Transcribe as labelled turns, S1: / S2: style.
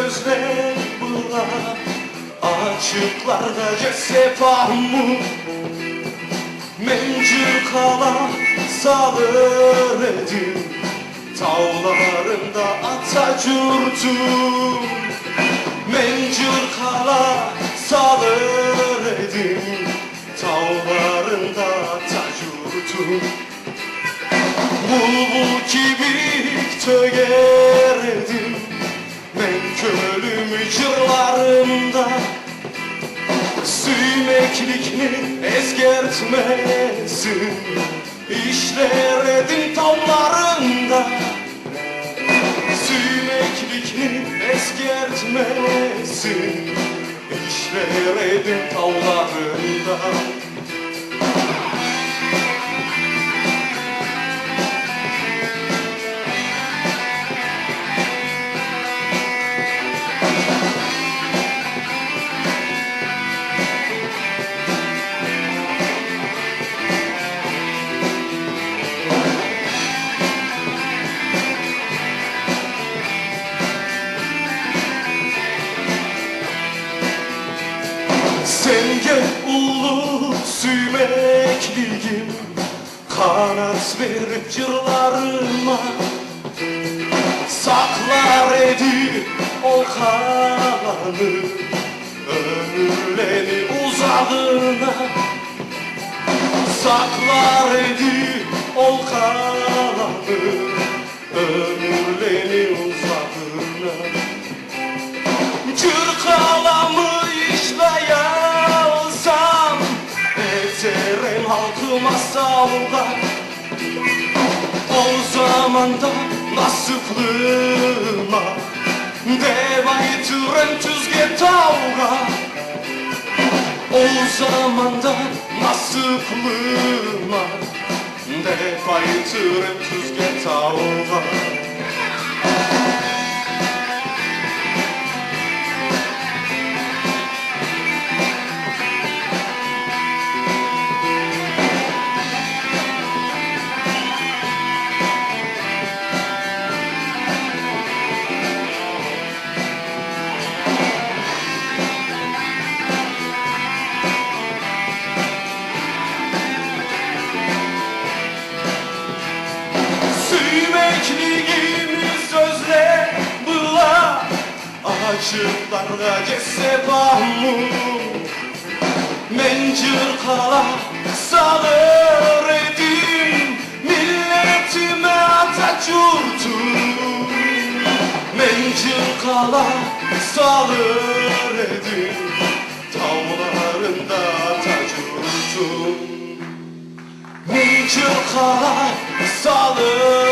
S1: sözler bula açıklarda sepahmu mencir kala salır edim tavlarında atacurtum mencir kala salır edim tavlarında atacurtum bulbul kibik tögerdim men kölümü cırlarımda süymeklikni ezgertmesin işler edim tavlarında süymeklikni ezgertmesin işler edim tavlarında Senge ulu süymekligim kanat verip cırlarıma saklar edi o kanı ömürleri uzadığına saklar edi o kanı ömürleri uzadığına cırkalamı işleyalsam eterim halkıma savga o zaman da nasıplığıma deva yitiren tüzge tavga o zaman da nasıplığıma deva yitiren tüzge tavga Süymekliğimiz sözle bula açıklarda sepahmu mencir kala salır edim milletime Atatürk'üm mencir kala salır edim tavlarında Atatürk'üm mencir kala salır